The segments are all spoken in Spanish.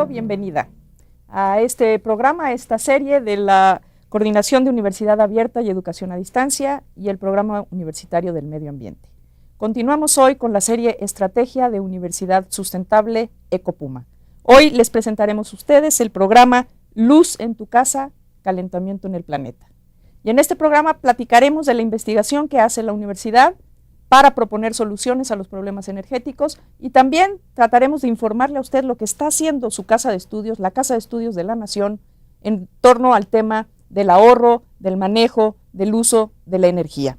bienvenido, bienvenida a este programa, a esta serie de la Coordinación de Universidad Abierta y Educación a Distancia y el Programa Universitario del Medio Ambiente. Continuamos hoy con la serie Estrategia de Universidad Sustentable Ecopuma. Hoy les presentaremos a ustedes el programa Luz en tu casa, calentamiento en el planeta. Y en este programa platicaremos de la investigación que hace la universidad para proponer soluciones a los problemas energéticos y también trataremos de informarle a usted lo que está haciendo su casa de estudios, la Casa de Estudios de la Nación, en torno al tema del ahorro, del manejo, del uso de la energía.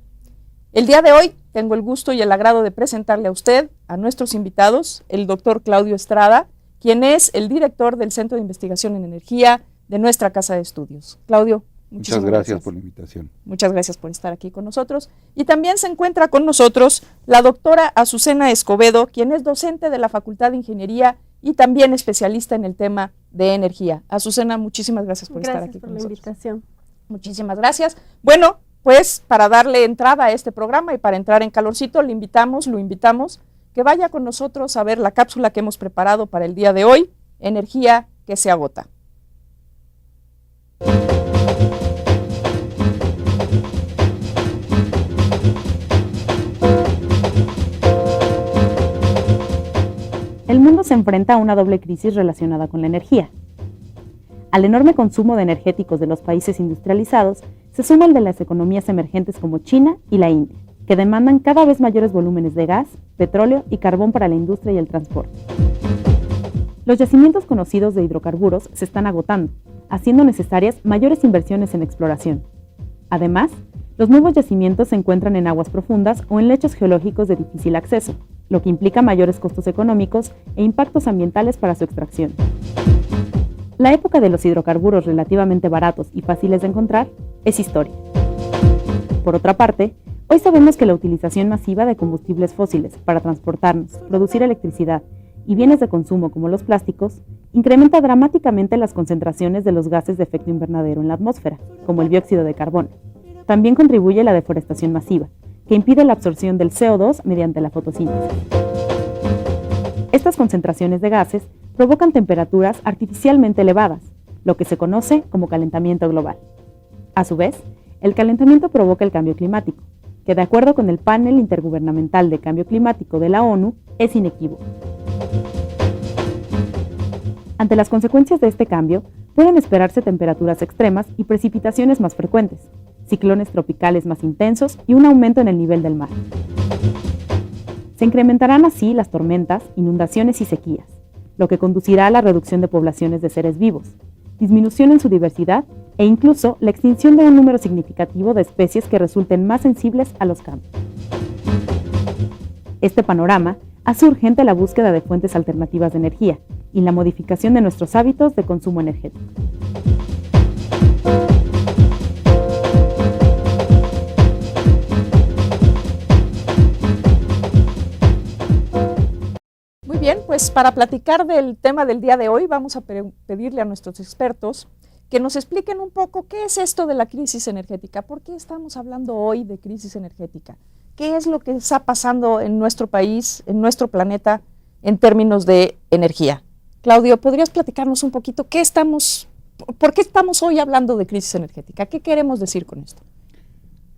El día de hoy tengo el gusto y el agrado de presentarle a usted, a nuestros invitados, el doctor Claudio Estrada, quien es el director del Centro de Investigación en Energía de nuestra Casa de Estudios. Claudio, muchas gracias por la invitación. Muchas gracias por estar aquí con nosotros. Y también se encuentra con nosotros la doctora Azucena Escobedo, quien es docente de la Facultad de Ingeniería y también especialista en el tema de energía. Azucena, muchísimas gracias por estar aquí con nosotros. Gracias por la invitación. Muchísimas gracias. Bueno, pues para darle entrada a este programa y para entrar en calorcito, lo invitamos que vaya con nosotros a ver la cápsula que hemos preparado para el día de hoy, Energía que se agota. El mundo se enfrenta a una doble crisis relacionada con la energía. Al enorme consumo de energéticos de los países industrializados, se suma el de las economías emergentes como China y la India, que demandan cada vez mayores volúmenes de gas, petróleo y carbón para la industria y el transporte. Los yacimientos conocidos de hidrocarburos se están agotando, haciendo necesarias mayores inversiones en exploración. Además, los nuevos yacimientos se encuentran en aguas profundas o en lechos geológicos de difícil acceso, lo que implica mayores costos económicos e impactos ambientales para su extracción. La época de los hidrocarburos relativamente baratos y fáciles de encontrar es historia. Por otra parte, hoy sabemos que la utilización masiva de combustibles fósiles para transportarnos, producir electricidad y bienes de consumo como los plásticos incrementa dramáticamente las concentraciones de los gases de efecto invernadero en la atmósfera, como el dióxido de carbono. También contribuye la deforestación masiva, que impide la absorción del CO2 mediante la fotosíntesis. Estas concentraciones de gases provocan temperaturas artificialmente elevadas, lo que se conoce como calentamiento global. A su vez, el calentamiento provoca el cambio climático, que de acuerdo con el Panel Intergubernamental de Cambio Climático de la ONU, es inequívoco. Ante las consecuencias de este cambio, pueden esperarse temperaturas extremas y precipitaciones más frecuentes, ciclones tropicales más intensos y un aumento en el nivel del mar. Se incrementarán así las tormentas, inundaciones y sequías, lo que conducirá a la reducción de poblaciones de seres vivos, disminución en su diversidad e incluso la extinción de un número significativo de especies que resulten más sensibles a los cambios. Este panorama hace urgente la búsqueda de fuentes alternativas de energía y la modificación de nuestros hábitos de consumo energético. Muy bien, pues para platicar del tema del día de hoy vamos a pedirle a nuestros expertos que nos expliquen un poco qué es esto de la crisis energética, por qué estamos hablando hoy de crisis energética, qué es lo que está pasando en nuestro país, en nuestro planeta, en términos de energía. Claudio, ¿podrías platicarnos un poquito por qué estamos hoy hablando de crisis energética? ¿Qué queremos decir con esto?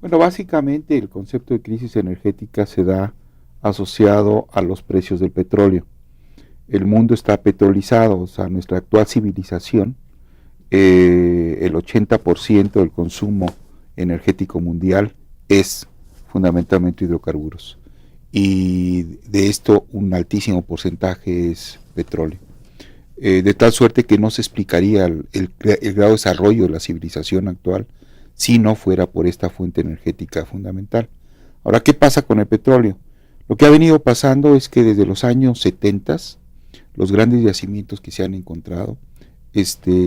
Bueno, básicamente el concepto de crisis energética se da asociado a los precios del petróleo. El mundo está petrolizado, o sea, nuestra actual civilización, el 80% del consumo energético mundial es fundamentalmente hidrocarburos. Y de esto un altísimo porcentaje es petróleo. De tal suerte que no se explicaría el grado de desarrollo de la civilización actual si no fuera por esta fuente energética fundamental. Ahora, ¿qué pasa con el petróleo? Lo que ha venido pasando es que desde los años 70 los grandes yacimientos que se han encontrado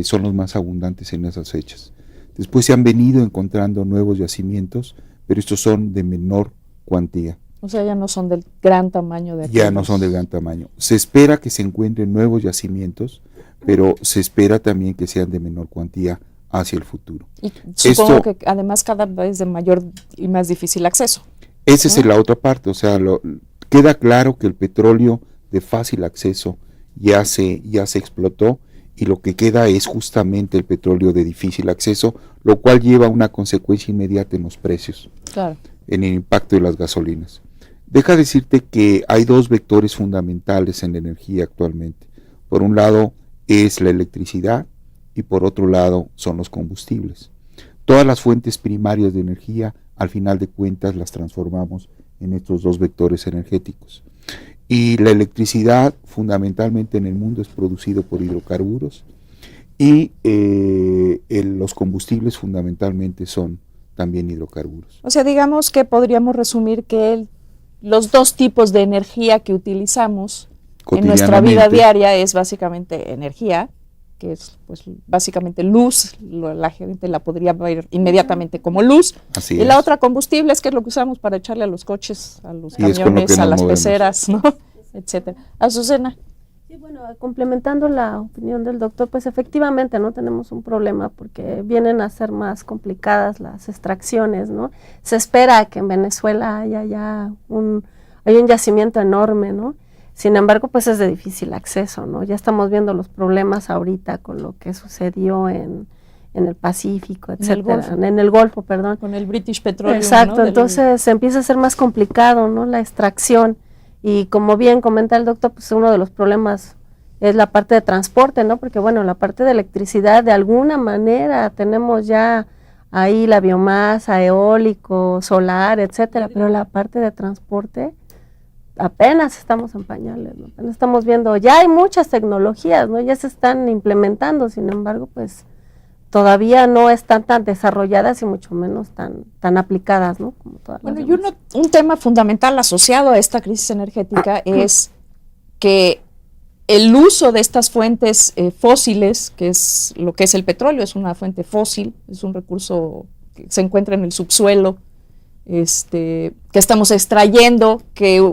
son los más abundantes en esas fechas. Después se han venido encontrando nuevos yacimientos, pero estos son de menor cuantía. O sea, ya no son del gran tamaño de aquellos. Ya no son del gran tamaño. Se espera que se encuentren nuevos yacimientos, pero se espera también que sean de menor cuantía hacia el futuro. Y supongo que además cada vez de mayor y más difícil acceso. Esa es la otra parte, o sea, queda claro que el petróleo de fácil acceso ya se explotó, y lo que queda es justamente el petróleo de difícil acceso, lo cual lleva a una consecuencia inmediata en los precios, Claro. en el impacto de las gasolinas. Deja decirte que hay dos vectores fundamentales en la energía actualmente. Por un lado es la electricidad y por otro lado son los combustibles. Todas las fuentes primarias de energía, al final de cuentas, las transformamos en estos dos vectores energéticos. Y la electricidad fundamentalmente en el mundo es producido por hidrocarburos, y los combustibles fundamentalmente son también hidrocarburos. O sea, digamos que podríamos resumir que los dos tipos de energía que utilizamos en nuestra vida diaria es básicamente energía, que es pues básicamente luz, la gente la podría ver inmediatamente como luz. Así y es. la otra combustibles, que es lo que usamos para echarle a los coches, a los camiones, a las peceras, ¿no? Etcétera. Azucena. Sí, bueno, complementando la opinión del doctor, pues efectivamente no tenemos un problema porque vienen a ser más complicadas las extracciones, ¿no? Se espera que en Venezuela haya ya un yacimiento enorme, ¿no? Sin embargo, pues es de difícil acceso, ¿no? Ya estamos viendo los problemas ahorita con lo que sucedió en el Pacífico, etcétera, en el Golfo, perdón. Con el British Petroleum. Exacto, ¿no? Entonces se empieza a ser más complicado, ¿no? La extracción. Y como bien comenta el doctor, pues uno de los problemas es la parte de transporte, ¿no? Porque bueno, la parte de electricidad, de alguna manera tenemos ya ahí la biomasa, eólico, solar, etcétera, pero la parte de transporte apenas estamos en pañales, ¿no? Apenas estamos viendo, ya hay muchas tecnologías, ¿no? Ya se están implementando, sin embargo, pues todavía no están tan desarrolladas y mucho menos tan aplicadas, ¿no? Como todas las Bueno, y un tema fundamental asociado a esta crisis energética es que el uso de estas fuentes fósiles, que es lo que es el petróleo, es una fuente fósil, es un recurso que se encuentra en el subsuelo, que estamos extrayendo,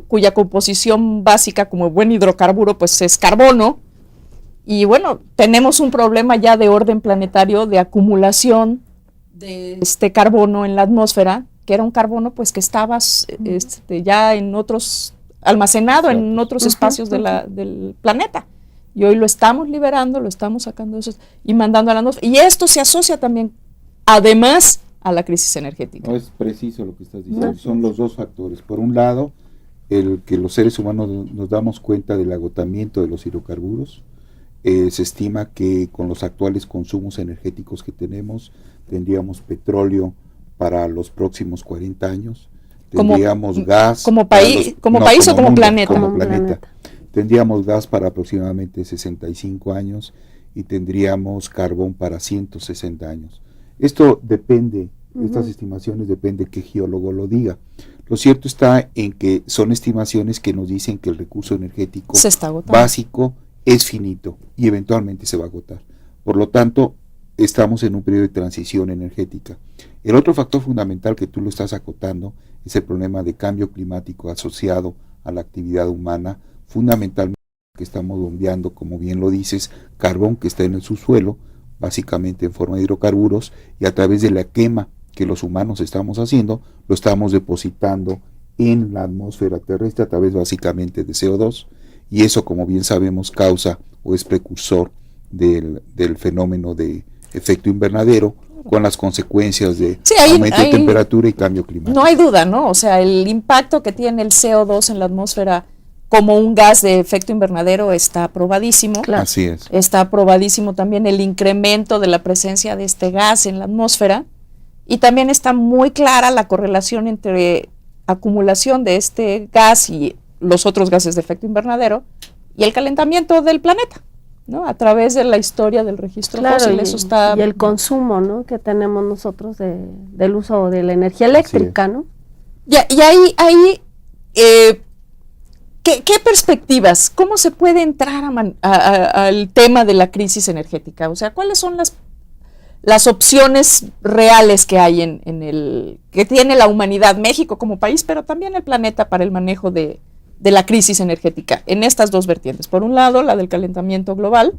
cuya composición básica como buen hidrocarburo pues es carbono. Y bueno, tenemos un problema ya de orden planetario de acumulación de este carbono en la atmósfera, que era un carbono pues que estaba ya en otros, almacenado en otros espacios del planeta. Y hoy lo estamos liberando, lo estamos sacando de esos y mandando a la atmósfera. Y esto se asocia también, además, a la crisis energética. No es preciso lo que estás diciendo, son los dos factores. Por un lado, el que los seres humanos nos damos cuenta del agotamiento de los hidrocarburos. Se estima que con los actuales consumos energéticos que tenemos, tendríamos petróleo para los próximos 40 años, tendríamos gas. ¿Como país, como mundo, planeta? Como planeta. Tendríamos gas para aproximadamente 65 años y tendríamos carbón para 160 años. Esto depende, estas estimaciones depende qué geólogo lo diga. Lo cierto está en que son estimaciones que nos dicen que el recurso energético básico es finito y eventualmente se va a agotar. Por lo tanto, estamos en un periodo de transición energética. El otro factor fundamental que tú lo estás acotando es el problema de cambio climático asociado a la actividad humana, fundamentalmente que estamos bombeando, como bien lo dices, carbón que está en el subsuelo, básicamente en forma de hidrocarburos, y a través de la quema que los humanos estamos haciendo, lo estamos depositando en la atmósfera terrestre a través básicamente de CO2, y eso, como bien sabemos, causa o es precursor del fenómeno de efecto invernadero, con las consecuencias de aumento de temperatura y cambio climático. No hay duda, ¿no? O sea, el impacto que tiene el CO2 en la atmósfera como un gas de efecto invernadero está probadísimo. Claro. Así es. Está probadísimo también el incremento de la presencia de este gas en la atmósfera, y también está muy clara la correlación entre acumulación de este gas y los otros gases de efecto invernadero y el calentamiento del planeta, ¿no? A través de la historia del registro fósil, eso está... Y el consumo, ¿no?, que tenemos nosotros del uso de la energía eléctrica, ¿no? Y ahí ¿qué perspectivas? ¿Cómo se puede entrar al tema de la crisis energética? O sea, ¿cuáles son las opciones reales que hay que tiene la humanidad, México como país, pero también el planeta, para el manejo de la crisis energética en estas dos vertientes? Por un lado, la del calentamiento global,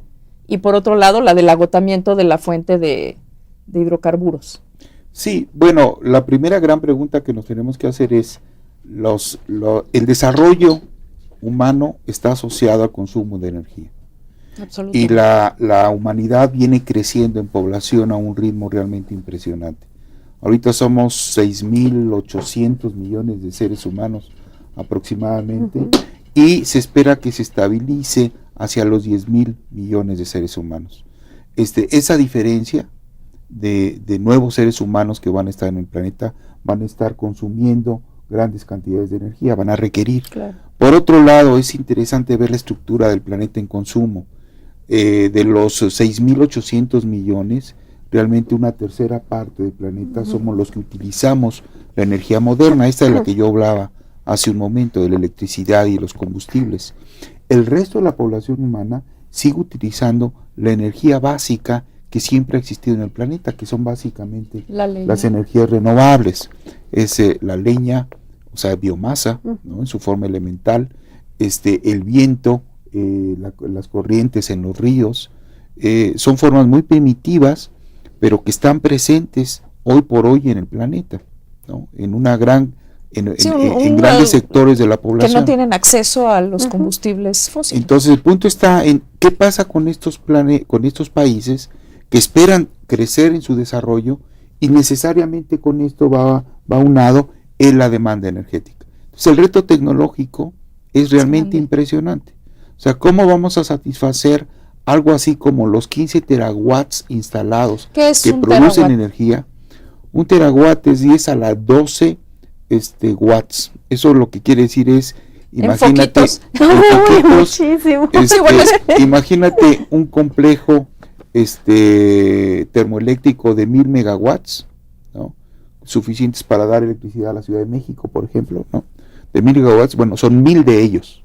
y por otro lado, la del agotamiento de la fuente de hidrocarburos. Sí, bueno, la primera gran pregunta que nos tenemos que hacer es el desarrollo humano está asociado al consumo de energía. Y Absolutamente. la humanidad viene creciendo en población a un ritmo realmente impresionante. Ahorita somos 6.800 millones de seres humanos aproximadamente, y se espera que se estabilice hacia los 10.000 millones de seres humanos. Esa diferencia de nuevos seres humanos que van a estar en el planeta van a estar consumiendo grandes cantidades de energía, van a requerir. Claro. Por otro lado, es interesante ver la estructura del planeta en consumo. De los 6.800 millones, realmente una tercera parte del planeta somos los que utilizamos la energía moderna, esta es la que yo hablaba hace un momento, de la electricidad y los combustibles. El resto de la población humana sigue utilizando la energía básica que siempre ha existido en el planeta, que son básicamente las energías renovables. Es la leña, o sea, biomasa, ¿no?, en su forma elemental, el viento, las corrientes en los ríos, son formas muy primitivas, pero que están presentes hoy por hoy en el planeta, ¿no?, en una gran, en grandes sectores de la población. Que no tienen acceso a los combustibles fósiles. Entonces el punto está en qué pasa con estos países que esperan crecer en su desarrollo, y necesariamente con esto va unado en la demanda energética. Entonces el reto tecnológico es realmente impresionante. O sea, ¿cómo vamos a satisfacer algo así como los 15 terawatts instalados que producen energía? Un terawatt es 10 a la 12 watts. Eso lo que quiere decir es, imagínate, imagínate un complejo termoeléctrico de 1.000 megawatts, ¿no?, suficientes para dar electricidad a la Ciudad de México, por ejemplo, ¿no? De 1.000 megawatts, bueno, son 1.000 de ellos.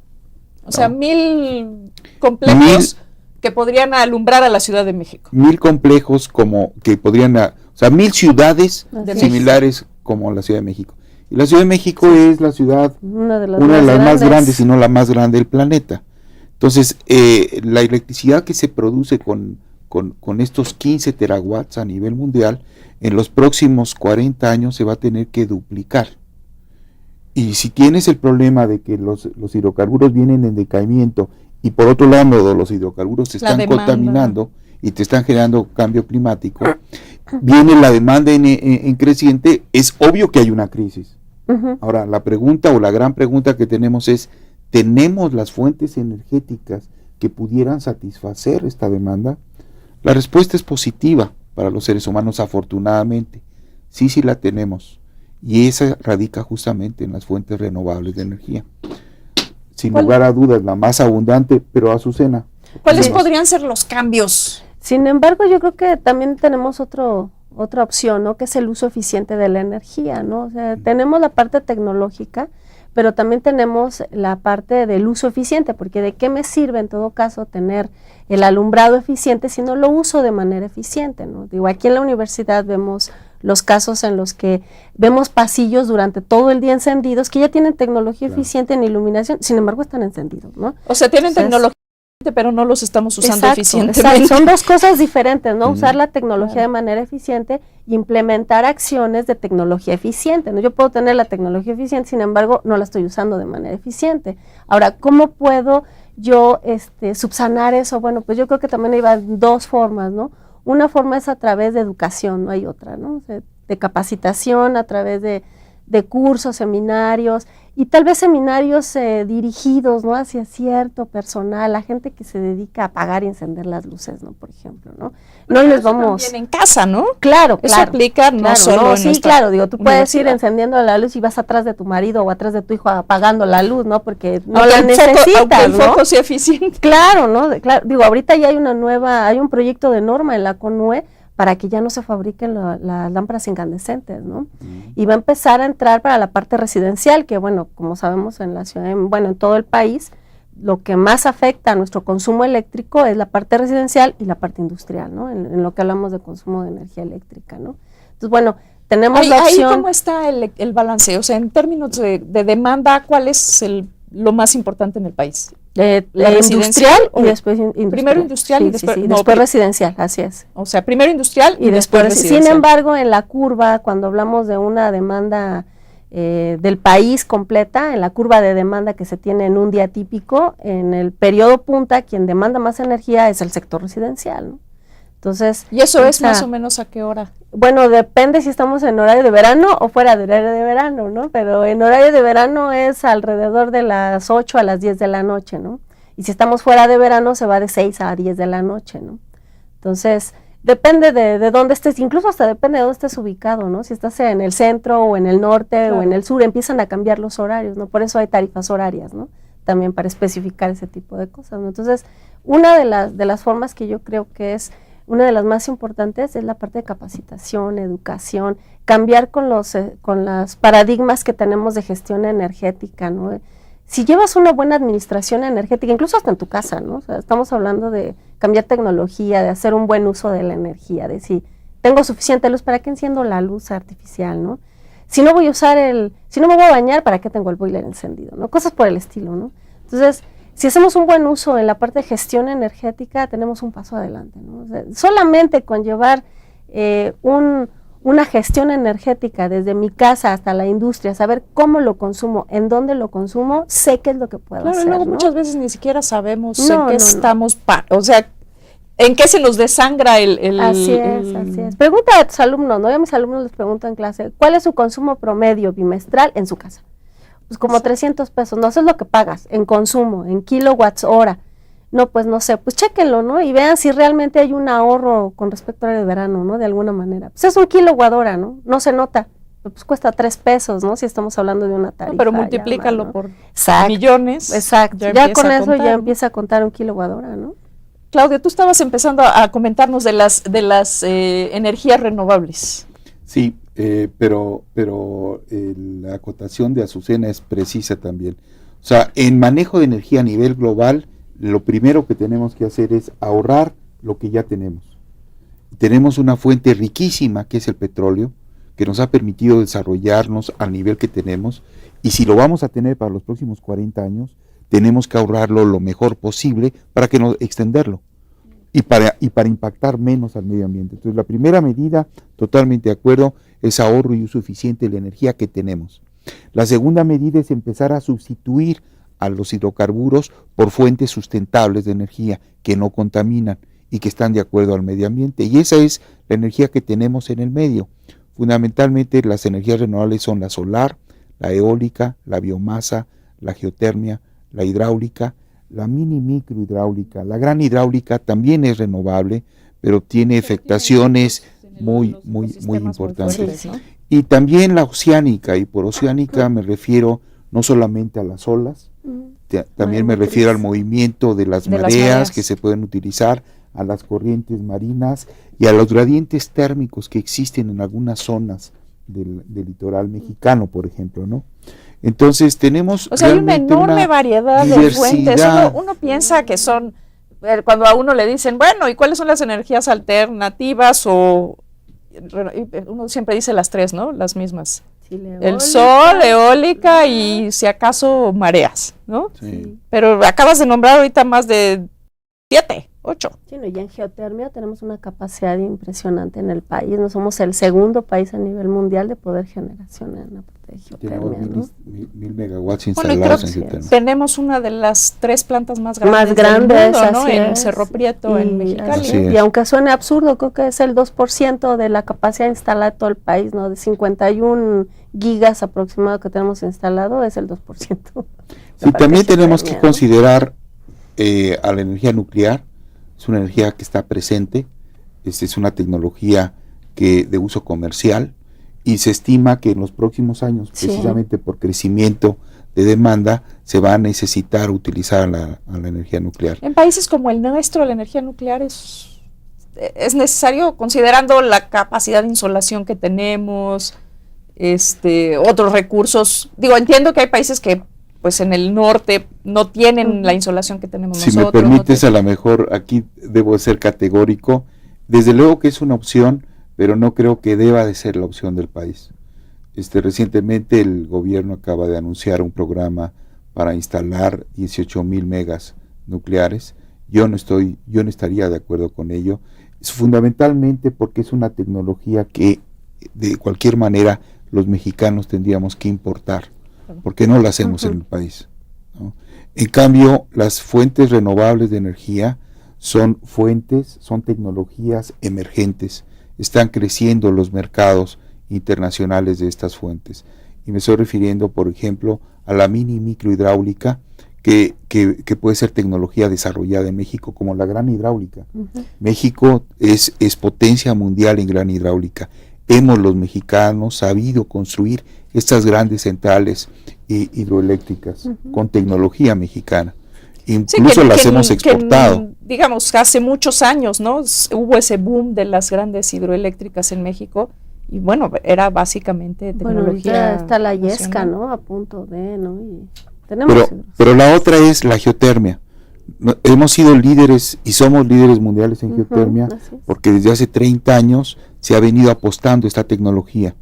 O sea, 1.000 complejos que podrían alumbrar a la Ciudad de México. 1.000 complejos como que podrían, o sea, 1.000 ciudades similares como la Ciudad de México. Y la Ciudad de México es la ciudad, una de las más grandes, si no la más grande del planeta. Entonces, la electricidad que se produce con estos 15 terawatts a nivel mundial, en los próximos 40 años se va a tener que duplicar. Y si tienes el problema de que los hidrocarburos vienen en decaimiento, y por otro lado los hidrocarburos te están contaminando y te están generando cambio climático, viene la demanda en creciente, es obvio que hay una crisis. Ahora, la pregunta o la gran pregunta que tenemos es, ¿tenemos las fuentes energéticas que pudieran satisfacer esta demanda? La respuesta es positiva para los seres humanos, afortunadamente. Sí la tenemos. Y esa radica justamente en las fuentes renovables de energía. Sin lugar a dudas, la más abundante, pero Azucena. ¿Cuáles podrían ser los cambios? Sin embargo, yo creo que también tenemos otra opción, ¿no?, que es el uso eficiente de la energía, ¿no? O sea, tenemos la parte tecnológica, pero también tenemos la parte del uso eficiente, porque ¿de qué me sirve en todo caso tener el alumbrado eficiente si no lo uso de manera eficiente, ¿no? Digo, aquí en la universidad vemos los casos en los que vemos pasillos durante todo el día encendidos que ya tienen tecnología eficiente en iluminación, sin embargo están encendidos, ¿no? O sea, tienen tecnología, pero no los estamos usando eficientemente. Exacto. Son dos cosas diferentes, ¿no? Usar la tecnología de manera eficiente y implementar acciones de tecnología eficiente, ¿no? Yo puedo tener la tecnología eficiente, sin embargo, no la estoy usando de manera eficiente. Ahora, ¿cómo puedo yo subsanar eso? Bueno, pues yo creo que también hay dos formas, ¿no? Una forma es a través de educación, no hay otra, ¿no? O sea, de capacitación, a través de cursos, seminarios, y tal vez seminarios dirigidos, ¿no?, hacia cierto personal, la gente que se dedica a apagar y encender las luces, ¿no?, por ejemplo, ¿no? No les vamos... También en casa, ¿no? Claro, eso aplica no solo en sí, claro, digo, tú puedes ir encendiendo la luz y vas atrás de tu marido o atrás de tu hijo apagando la luz, ¿no?, porque no la necesitas, aunque el foco sea eficiente. Claro, ¿no? Claro, digo, ahorita ya hay un proyecto de norma en la CONUE para que ya no se fabriquen las lámparas incandescentes, ¿no? Y va a empezar a entrar para la parte residencial, que bueno, como sabemos en la ciudad, en todo el país, lo que más afecta a nuestro consumo eléctrico es la parte residencial y la parte industrial, ¿no? En lo que hablamos de consumo de energía eléctrica, ¿no? Entonces, bueno, tenemos la opción... ¿Ahí cómo está el balance? O sea, en términos de demanda, ¿cuál es lo más importante en el país? La industrial y después industrial. Primero industrial y después, después residencial, así es. O sea, primero industrial y después residencial. Sin embargo, en la curva, cuando hablamos de una demanda del país completa, en la curva de demanda que se tiene en un día típico, en el periodo punta, quien demanda más energía es el sector residencial, ¿no? Entonces, ¿y eso es más o menos a qué hora? Bueno, depende si estamos en horario de verano o fuera de horario de verano, ¿no? Pero en horario de verano es alrededor de las 8 a las 10 de la noche, ¿no? Y si estamos fuera de verano se va de 6 a 10 de la noche, ¿no? Entonces, depende de dónde estés, incluso hasta depende de dónde estés ubicado, ¿no? Si estás en el centro o en el norte, claro, o en el sur, empiezan a cambiar los horarios, ¿no? Por eso hay tarifas horarias, ¿no? También para especificar ese tipo de cosas, ¿no? Entonces, una de las formas que yo creo que es una de las más importantes es la parte de capacitación, educación, cambiar con los paradigmas que tenemos de gestión energética, ¿no? Si llevas una buena administración energética, incluso hasta en tu casa, ¿no? O sea, estamos hablando de cambiar tecnología, de hacer un buen uso de la energía, de si tengo suficiente luz, ¿para qué enciendo la luz artificial, no? Si no voy a usar si no me voy a bañar, ¿para qué tengo el boiler encendido, no? Cosas por el estilo, ¿no? Entonces, si hacemos un buen uso en la parte de gestión energética, tenemos un paso adelante, ¿no? O sea, solamente con llevar una gestión energética desde mi casa hasta la industria, saber cómo lo consumo, en dónde lo consumo, sé qué es lo que puedo hacer, luego ¿no? muchas veces ni siquiera sabemos en qué estamos, o sea, en qué se nos desangra el... Así es. Pregunta a tus alumnos, ¿no? Yo a mis alumnos les pregunto en clase, ¿cuál es su consumo promedio bimestral en su casa? Pues como 300 pesos, no, eso es lo que pagas en consumo, en kilowatts hora. No, pues no sé, pues chéquenlo, ¿no? Y vean si realmente hay un ahorro con respecto al verano, ¿no? De alguna manera. Pues es un kilowatt hora, ¿no? No se nota, pues cuesta 3 pesos, ¿no? Si estamos hablando de una tarifa. No, pero multiplícalo, ¿no? Por exacto, millones. Exacto, ya con eso contar, ya empieza a contar un kilowatt hora, ¿no? Claudia, tú estabas empezando a comentarnos de las energías renovables. Sí, pero la acotación de Azucena es precisa también. O sea, en manejo de energía a nivel global, lo primero que tenemos que hacer es ahorrar lo que ya tenemos. Tenemos una fuente riquísima que es el petróleo, que nos ha permitido desarrollarnos al nivel que tenemos, y si lo vamos a tener para los próximos 40 años, tenemos que ahorrarlo lo mejor posible para que no extenderlo y para impactar menos al medio ambiente. Entonces, la primera medida, totalmente de acuerdo, es ahorro y uso eficiente de la energía que tenemos. La segunda medida es empezar a sustituir a los hidrocarburos por fuentes sustentables de energía que no contaminan y que están de acuerdo al medio ambiente. Y esa es la energía que tenemos en el medio. Fundamentalmente las energías renovables son la solar, la eólica, la biomasa, la geotermia, la hidráulica, la micro hidráulica. La gran hidráulica también es renovable, pero tiene afectaciones muy importantes. Fuertes, ¿no? Y también la oceánica, y por oceánica me refiero no solamente a las olas, también me refiero al movimiento de las mareas que se pueden utilizar, a las corrientes marinas y a los gradientes térmicos que existen en algunas zonas del litoral mexicano, por ejemplo, ¿no? Entonces tenemos hay una enorme variedad de fuentes. Uno piensa que son, cuando a uno le dicen, bueno, ¿y cuáles son las energías alternativas? O uno siempre dice las tres, ¿no? Las mismas. Sí, el sol, eólica y si acaso mareas, ¿no? Sí. Pero acabas de nombrar ahorita más de 7, 8. Sí, y en geotermia tenemos una capacidad impresionante en el país. No somos el segundo país a nivel mundial de poder generación en la parte de geotermia. Tenemos 1000 megawatts Bueno, instalados en geotermia. Tenemos una de las 3 plantas más grandes del mundo, ¿no? En Cerro Prieto, en Mexicali. Y aunque suene absurdo, creo que es el 2% de la capacidad instalada de todo el país, ¿no? De 51 gigas aproximado que tenemos instalado, es el 2%. Sí, también tenemos que considerar a la energía nuclear. Es una energía que está presente, es una tecnología de uso comercial, y se estima que en los próximos años, precisamente por crecimiento de demanda, se va a necesitar utilizar a la energía nuclear. En países como el nuestro, la energía nuclear es necesario, considerando la capacidad de insolación que tenemos, otros recursos. Digo, entiendo que hay países que pues en el norte no tienen la insolación que tenemos nosotros. Si me permites, a lo mejor aquí debo ser categórico. Desde luego que es una opción, pero no creo que deba de ser la opción del país. Recientemente el gobierno acaba de anunciar un programa para instalar 18,000 megas nucleares. Yo no estaría de acuerdo con ello. Es fundamentalmente porque es una tecnología que de cualquier manera los mexicanos tendríamos que importar, porque no lo hacemos en el país, ¿no? En cambio, las fuentes renovables de energía son tecnologías emergentes, están creciendo los mercados internacionales de estas fuentes. Y me estoy refiriendo, por ejemplo, a la mini microhidráulica, que puede ser tecnología desarrollada en México, como la gran hidráulica. México es potencia mundial en gran hidráulica. Hemos los mexicanos sabido construir estas grandes centrales hidroeléctricas con tecnología mexicana. Incluso las hemos exportado. Digamos, hace muchos años, ¿no? Hubo ese boom de las grandes hidroeléctricas en México y bueno, era básicamente tecnología. Bueno, está la Yesca, ¿no? A punto de, ¿no? Y tenemos pero la otra es la geotermia. Hemos sido líderes y somos líderes mundiales en geotermia porque desde hace 30 años se ha venido apostando esta tecnología.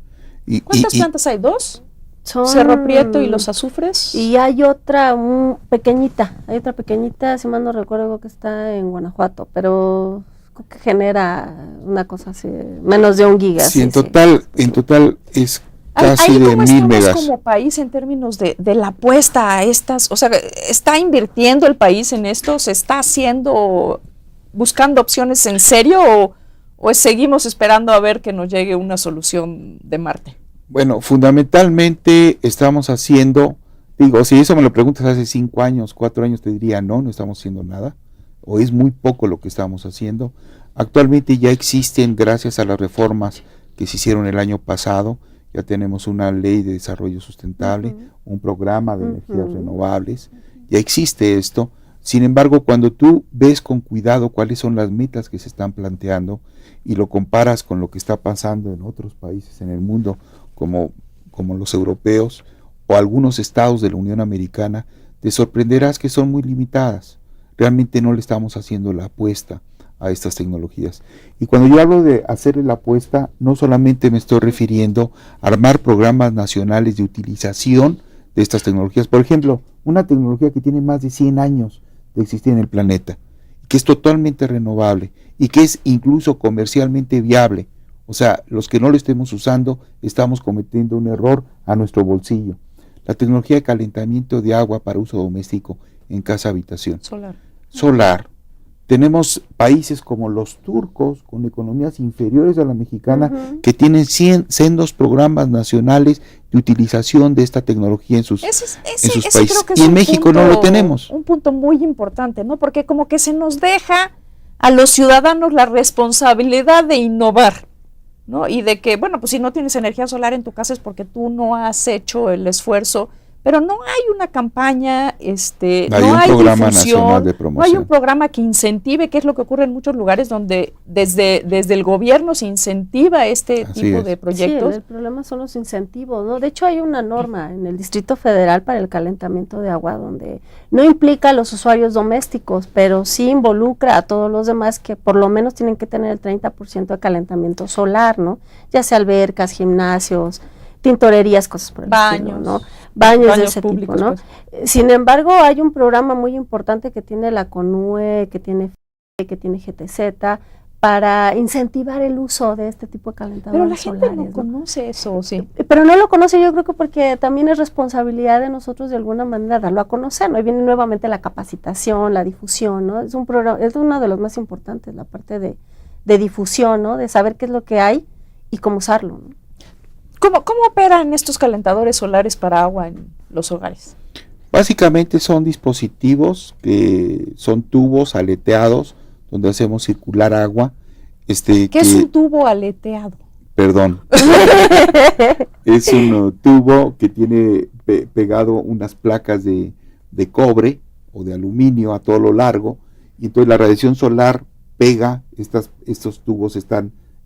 ¿Cuántas plantas hay? ¿2? Cerro Prieto y los azufres. Y hay otra pequeñita, si mal no recuerdo, que está en Guanajuato, pero que genera una cosa así, menos de 1 giga. Sí, en total es casi de 1000 megas. Como país en términos de la apuesta a estas, o sea, ¿está invirtiendo el país en esto? ¿Se está buscando opciones en serio o seguimos esperando a ver que nos llegue una solución de Marte? Bueno, fundamentalmente estamos haciendo, si eso me lo preguntas hace 5 años, 4 años, te diría no estamos haciendo nada, o es muy poco lo que estamos haciendo. Actualmente ya existen, gracias a las reformas que se hicieron el año pasado, ya tenemos una ley de desarrollo sustentable, un programa de energías renovables, ya existe esto. Sin embargo, cuando tú ves con cuidado cuáles son las metas que se están planteando y lo comparas con lo que está pasando en otros países en el mundo, como los europeos o algunos estados de la Unión Americana, te sorprenderás que son muy limitadas. Realmente no le estamos haciendo la apuesta a estas tecnologías. Y cuando yo hablo de hacerle la apuesta, no solamente me estoy refiriendo a armar programas nacionales de utilización de estas tecnologías. Por ejemplo, una tecnología que tiene más de 100 años de existir en el planeta, que es totalmente renovable y que es incluso comercialmente viable. O sea, los que no lo estemos usando estamos cometiendo un error a nuestro bolsillo. La tecnología de calentamiento de agua para uso doméstico en casa-habitación. Solar. Tenemos países como los turcos, con economías inferiores a la mexicana, que tienen sendos programas nacionales de utilización de esta tecnología en sus países. Creo que es y en México no lo tenemos. Un punto muy importante, ¿no? Porque como que se nos deja a los ciudadanos la responsabilidad de innovar, ¿no? Y de que, bueno, pues si no tienes energía solar en tu casa es porque tú no has hecho el esfuerzo, pero no hay una campaña, no hay programa difusión, nacional de promoción. no hay un programa que incentive, que es lo que ocurre en muchos lugares donde desde el gobierno se incentiva este tipo de proyectos. Sí, el problema son los incentivos, ¿no? De hecho hay una norma en el Distrito Federal para el calentamiento de agua donde no implica a los usuarios domésticos, pero sí involucra a todos los demás que por lo menos tienen que tener el 30% de calentamiento solar, ¿no? Ya sea albercas, gimnasios, tintorerías, cosas por el estilo, ¿no? Baños de ese públicos, tipo, ¿no? Pues. Sin embargo, hay un programa muy importante que tiene la CONUE, que tiene GTZ, para incentivar el uso de este tipo de calentadores solares. Pero la gente no conoce eso, sí. Pero no lo conoce, yo creo que porque también es responsabilidad de nosotros de alguna manera darlo a conocer, ¿no? Y viene nuevamente la capacitación, la difusión, ¿no? Es un programa, es uno de los más importantes, la parte de difusión, ¿no? De saber qué es lo que hay y cómo usarlo, ¿no? ¿Cómo operan estos calentadores solares para agua en los hogares? Básicamente son dispositivos que son tubos aleteados donde hacemos circular agua. ¿Qué es un tubo aleteado? Perdón. Es un tubo que tiene pegado unas placas de cobre o de aluminio a todo lo largo, y entonces la radiación solar pega, estos tubos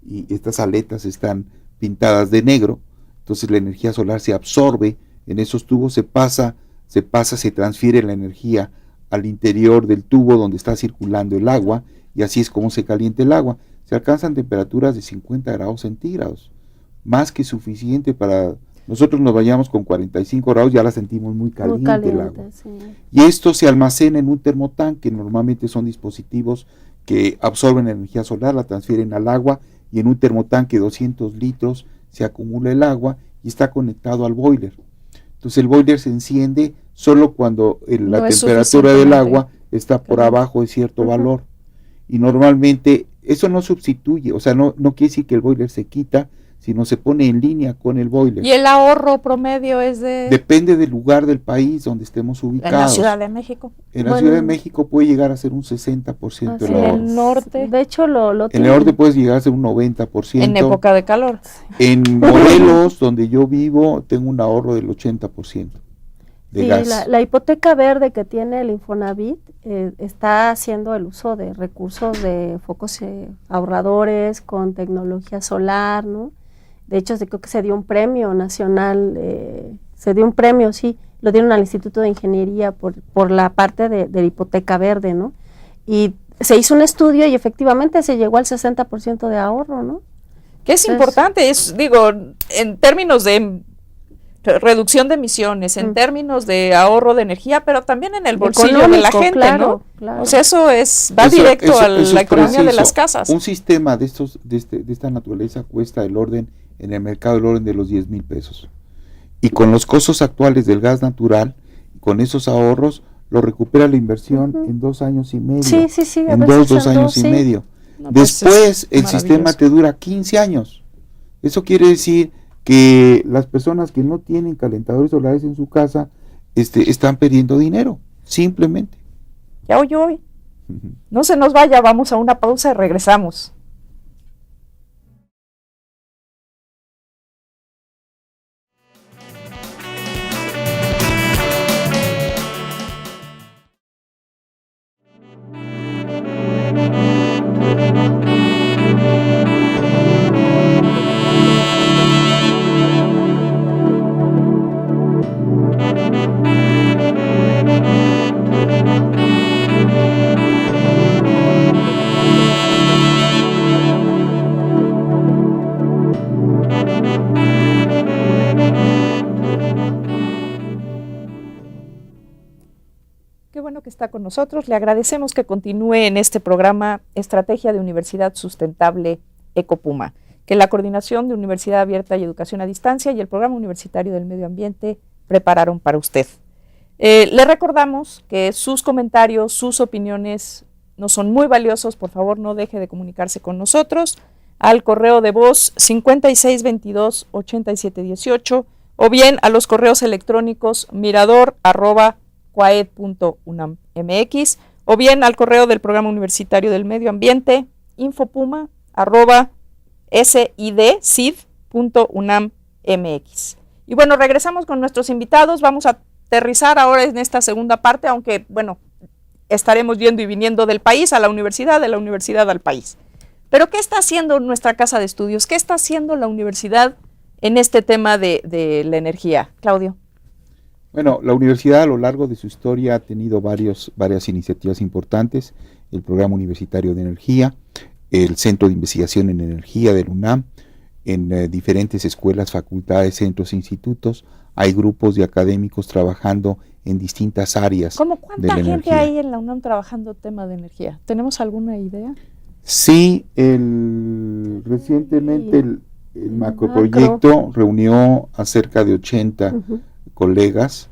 y estas aletas están pintadas de negro. Entonces la energía solar se absorbe en esos tubos, se transfiere la energía al interior del tubo donde está circulando el agua, y así es como se calienta el agua. Se alcanzan temperaturas de 50 grados centígrados, más que suficiente para nosotros nos bañamos con 45 grados, ya la sentimos muy caliente el agua. Sí. Y esto se almacena en un termotanque, normalmente son dispositivos que absorben energía solar, la transfieren al agua, y en un termotanque de 200 litros se acumula el agua, y está conectado al boiler. Entonces el boiler se enciende solo cuando la temperatura del agua está por abajo de cierto valor. Y normalmente eso no sustituye, o sea, no quiere decir que el boiler se quita, sino se pone en línea con el boiler. ¿Y el ahorro promedio es de...? Depende del lugar del país donde estemos ubicados. En la Ciudad de México. En la Ciudad de México puede llegar a ser un 60% el ahorro. En el norte. De hecho, en el norte puede llegar a ser un 90%. En época de calor. En Morelos, donde yo vivo, tengo un ahorro del 80% de gas. La hipoteca verde que tiene el Infonavit está haciendo el uso de recursos de focos ahorradores con tecnología solar, ¿no? De hecho, creo que se dio un premio nacional, lo dieron al Instituto de Ingeniería por la parte de la hipoteca verde, ¿no? Y se hizo un estudio y efectivamente se llegó al 60% de ahorro, ¿no? Que es importante, en términos de reducción de emisiones, en términos de ahorro de energía, pero también en el bolsillo de la gente, claro, ¿no? Claro. O sea, va directo a la economía de las casas. Un sistema de esta naturaleza cuesta en el mercado el orden de los 10,000 pesos. Y con los costos actuales del gas natural, con esos ahorros, lo recupera la inversión en 2 años y medio. Sí. En dos años y medio. No, pues después el sistema te dura 15 años. Eso quiere decir que las personas que no tienen calentadores solares en su casa están perdiendo dinero, simplemente. Ya oyó. No se nos vaya, vamos a una pausa y regresamos. Que está con nosotros. Le agradecemos que continúe en este programa Estrategia de Universidad Sustentable Ecopuma, que la Coordinación de Universidad Abierta y Educación a Distancia y el Programa Universitario del Medio Ambiente prepararon para usted. Le recordamos que sus comentarios, sus opiniones nos son muy valiosos. Por favor, no deje de comunicarse con nosotros al correo de voz 5622-8718 o bien a los correos electrónicos mirador@cuaed.unam.mx o bien al correo del Programa Universitario del Medio Ambiente infopuma@sidcid.unam.mx. Y bueno, regresamos con nuestros invitados. Vamos a aterrizar ahora en esta segunda parte, aunque bueno, estaremos yendo y viniendo del país a la universidad, de la universidad al país. Pero ¿qué está haciendo nuestra casa de estudios? ¿Qué está haciendo la universidad en este tema de la energía? Claudio. Bueno, la universidad a lo largo de su historia ha tenido varias iniciativas importantes: el Programa Universitario de Energía, el Centro de Investigación en Energía del UNAM, en diferentes escuelas, facultades, centros e institutos. Hay grupos de académicos trabajando en distintas áreas. ¿Cómo cuánta gente hay en la UNAM trabajando tema de energía? ¿Tenemos alguna idea? Sí, recientemente el macroproyecto reunió a cerca de 80 colegas,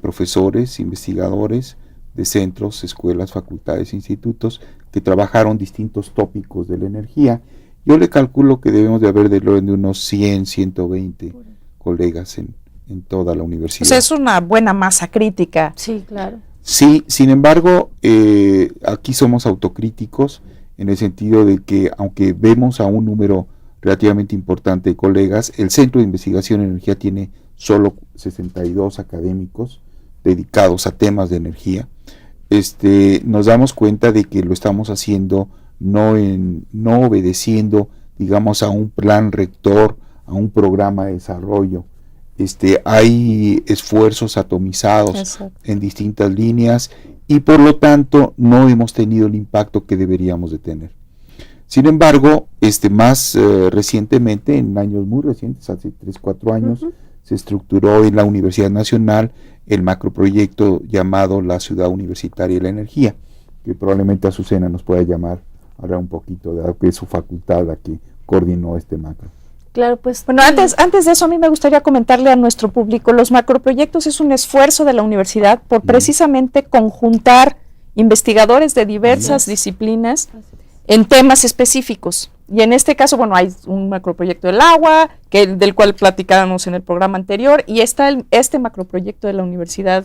profesores, investigadores de centros, escuelas, facultades, institutos, que trabajaron distintos tópicos de la energía. Yo le calculo que debemos de haber del orden de unos 100, 120 colegas en toda la universidad. O sea, es una buena masa crítica. Sí, claro. Sí, sin embargo, aquí somos autocríticos en el sentido de que, aunque vemos a un número relativamente importante de colegas, el Centro de Investigación en Energía tiene solo 62 académicos dedicados a temas de energía. Nos damos cuenta de que lo estamos haciendo no obedeciendo, digamos, a un plan rector, a un programa de desarrollo. Hay esfuerzos atomizados Exacto. en distintas líneas y por lo tanto no hemos tenido el impacto que deberíamos de tener. Sin embargo, más recientemente, en años muy recientes, hace 3-4 años, se estructuró en la Universidad Nacional el macroproyecto llamado la Ciudad Universitaria de la Energía, que probablemente Azucena nos pueda llamar ahora un poquito, dado que es su facultad la que coordinó este macro. Claro, pues. Bueno, antes de eso, a mí me gustaría comentarle a nuestro público, los macroproyectos es un esfuerzo de la universidad por precisamente conjuntar investigadores de diversas disciplinas en temas específicos. Y en este caso, bueno, hay un macroproyecto del agua, del cual platicábamos en el programa anterior, y está este macroproyecto de la universidad,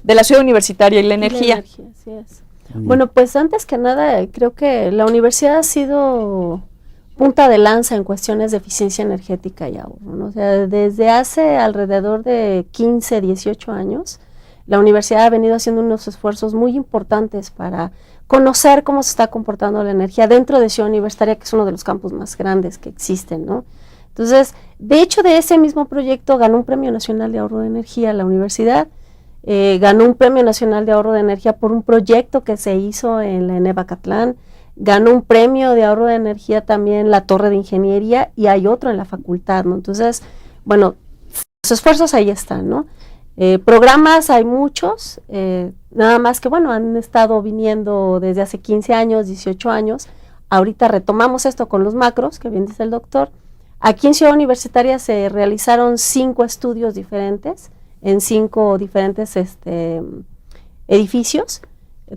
de la ciudad universitaria y la energía. Así es. Bueno, pues antes que nada, creo que la universidad ha sido punta de lanza en cuestiones de eficiencia energética y ahorro, ¿no? O sea, desde hace alrededor de 15, 18 años, la universidad ha venido haciendo unos esfuerzos muy importantes para conocer cómo se está comportando la energía dentro de Ciudad Universitaria, que es uno de los campus más grandes que existen, ¿no? Entonces, de hecho, de ese mismo proyecto ganó un Premio Nacional de Ahorro de Energía la universidad, ganó un Premio Nacional de Ahorro de Energía por un proyecto que se hizo en la ENEVA Catlán, ganó un premio de ahorro de energía también la Torre de Ingeniería y hay otro en la facultad, ¿no? Entonces, bueno, los esfuerzos ahí están, ¿no? Programas hay muchos, nada más que, bueno, han estado viniendo desde hace 15 años, 18 años, ahorita retomamos esto con los macros, que bien dice el doctor. Aquí en Ciudad Universitaria se realizaron 5 estudios diferentes, en 5 diferentes edificios,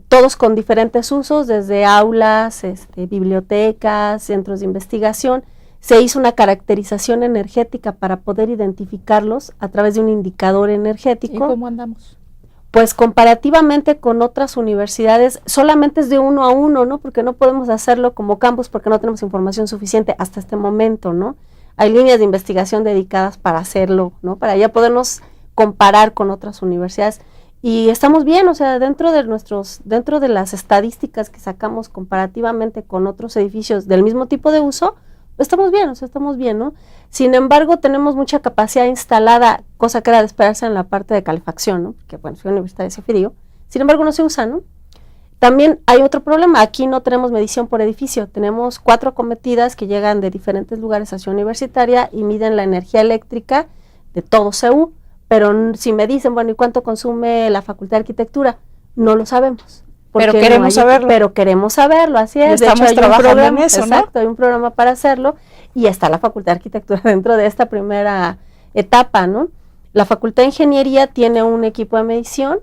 todos con diferentes usos, desde aulas, bibliotecas, centros de investigación. Se hizo una caracterización energética para poder identificarlos a través de un indicador energético. ¿Y cómo andamos? Pues comparativamente con otras universidades, solamente es de 1 a 1, ¿no? Porque no podemos hacerlo como campus porque no tenemos información suficiente hasta este momento, ¿no? Hay líneas de investigación dedicadas para hacerlo, ¿no? Para ya podernos comparar con otras universidades. Y estamos bien, o sea, dentro de las estadísticas que sacamos comparativamente con otros edificios del mismo tipo de uso, estamos bien, o sea, estamos bien, ¿no? Sin embargo, tenemos mucha capacidad instalada, cosa que era de esperarse en la parte de calefacción, ¿no? Porque, bueno, Ciudad Universitaria hace frío, sin embargo no se usa, ¿no? También hay otro problema, aquí no tenemos medición por edificio, tenemos 4 acometidas que llegan de diferentes lugares a Ciudad Universitaria y miden la energía eléctrica de todo CU, pero si me dicen, bueno, ¿y cuánto consume la Facultad de Arquitectura? No lo sabemos. Pero queremos saberlo. Pero queremos saberlo, así es. Y estamos trabajando en eso, ¿no? Exacto, hay un programa para hacerlo y está la Facultad de Arquitectura dentro de esta primera etapa, ¿no? La Facultad de Ingeniería tiene un equipo de medición,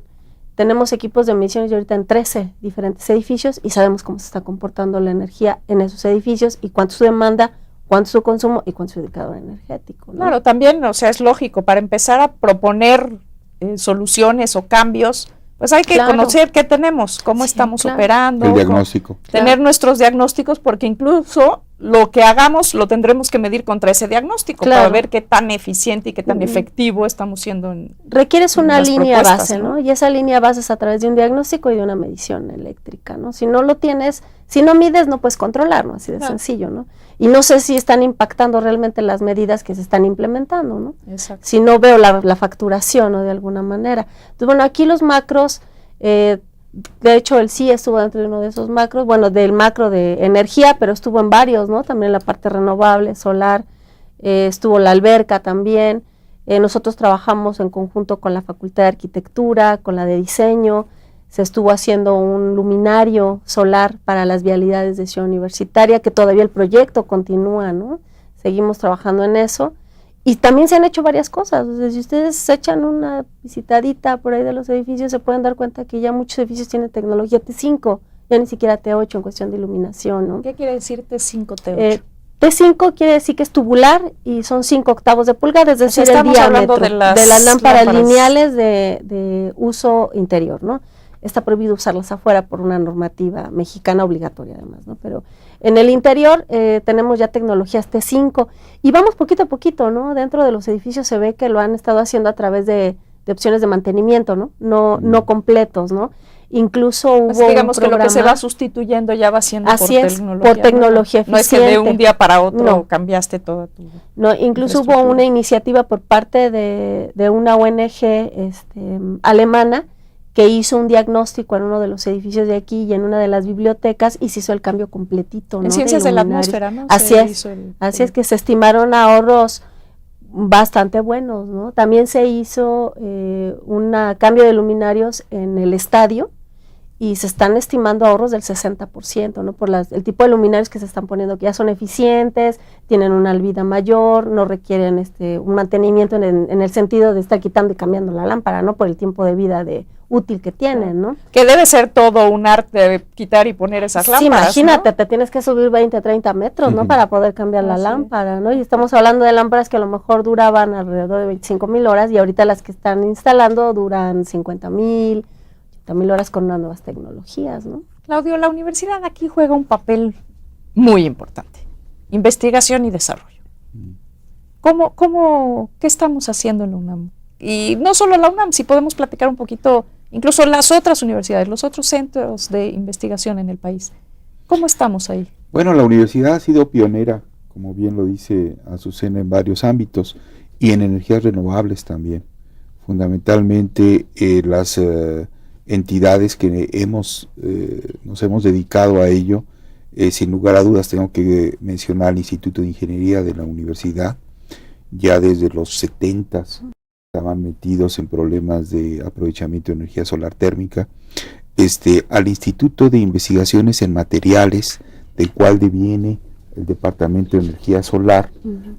tenemos equipos de medición ahorita en 13 diferentes edificios y sabemos cómo se está comportando la energía en esos edificios y cuánto es su demanda, cuánto es su consumo y cuánto es su indicador energético, ¿no? Claro, también, o sea, es lógico, para empezar a proponer soluciones o cambios, pues hay que conocer qué tenemos, cómo estamos operando. El diagnóstico. Tener nuestros diagnósticos, porque incluso lo que hagamos lo tendremos que medir contra ese diagnóstico para ver qué tan eficiente y qué tan efectivo estamos siendo requieres una línea base, ¿no? Y esa línea base es a través de un diagnóstico y de una medición eléctrica, ¿no? Si no lo tienes, si no mides, no puedes controlar, ¿no? Así de sencillo, ¿no? Y no sé si están impactando realmente las medidas que se están implementando, ¿no? Exacto. Si no veo la facturación, ¿no? De alguna manera. Entonces, bueno, aquí los macros, de hecho el sí estuvo dentro de uno de esos macros, bueno, del macro de energía, pero estuvo en varios, ¿no? También la parte renovable, solar, estuvo la alberca también. Nosotros trabajamos en conjunto con la Facultad de Arquitectura, con la de Diseño, se estuvo haciendo un luminario solar para las vialidades de Ciudad Universitaria, que todavía el proyecto continúa, ¿no? Seguimos trabajando en eso. Y también se han hecho varias cosas, o sea, si ustedes echan una visitadita por ahí de los edificios, se pueden dar cuenta que ya muchos edificios tienen tecnología T5, ya ni siquiera T8 en cuestión de iluminación, ¿no? ¿Qué quiere decir T5, T8? T5 quiere decir que es tubular y son 5 octavos de pulgada, es decir, el diámetro de las lámparas lineales de uso interior, ¿no? Está prohibido usarlas afuera por una normativa mexicana obligatoria además, ¿no? Pero en el interior tenemos ya tecnologías T5 y vamos poquito a poquito, ¿no? Dentro de los edificios se ve que lo han estado haciendo a través de opciones de mantenimiento, ¿no? No completos, ¿no? Incluso hubo digamos un programa, que lo que se va sustituyendo ya va siendo por tecnología eficiente. No es que de un día para otro cambiaste toda tu... No, incluso hubo una iniciativa por parte de una ONG alemana que hizo un diagnóstico en uno de los edificios de aquí y en una de las bibliotecas y se hizo el cambio completito, ¿no? En ciencias de la atmósfera, ¿no? Así es que se estimaron ahorros bastante buenos, ¿no? También se hizo un cambio de luminarios en el estadio y se están estimando ahorros del 60%, ¿no? Por el tipo de luminarias que se están poniendo, que ya son eficientes, tienen una vida mayor, no requieren un mantenimiento en el sentido de estar quitando y cambiando la lámpara, ¿no? Por el tiempo de vida útil que tienen, ¿no? Que debe ser todo un arte quitar y poner esas lámparas, imagínate, ¿no? Te tienes que subir 20, 30 metros, ¿no? Para poder cambiar la lámpara, ¿no? Y estamos hablando de lámparas que a lo mejor duraban alrededor de 25,000 horas y ahorita las que están instalando duran 50,000, 80,000 horas con unas nuevas tecnologías, ¿no? Claudio, la universidad aquí juega un papel muy importante, investigación y desarrollo. ¿Qué estamos haciendo en la UNAM? Y no solo la UNAM, si podemos platicar un poquito, incluso las otras universidades, los otros centros de investigación en el país. ¿Cómo estamos ahí? Bueno, la universidad ha sido pionera, como bien lo dice Azucena, en varios ámbitos y en energías renovables también. Fundamentalmente las entidades que nos hemos dedicado a ello, sin lugar a dudas tengo que mencionar el Instituto de Ingeniería de la universidad. Ya desde los 70s estaban metidos en problemas de aprovechamiento de energía solar térmica, al Instituto de Investigaciones en Materiales, del cual deviene el Departamento de Energía Solar,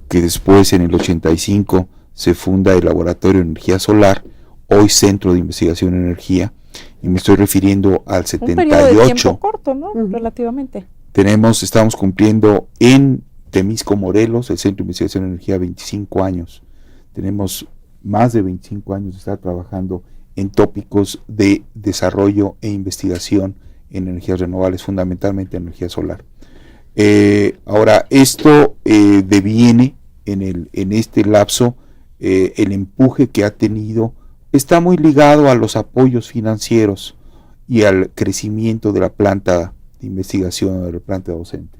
que después en el 85 se funda el Laboratorio de Energía Solar, hoy Centro de Investigación en Energía, y me estoy refiriendo al 78. Un periodo de tiempo corto, ¿no? Relativamente. Estamos cumpliendo en Temisco, Morelos, el Centro de Investigación en Energía, 25 años. Tenemos más de 25 años de estar trabajando en tópicos de desarrollo e investigación en energías renovables, fundamentalmente energía solar. Ahora, esto deviene en este lapso, el empuje que ha tenido, está muy ligado a los apoyos financieros y al crecimiento de la planta de investigación, de la planta docente.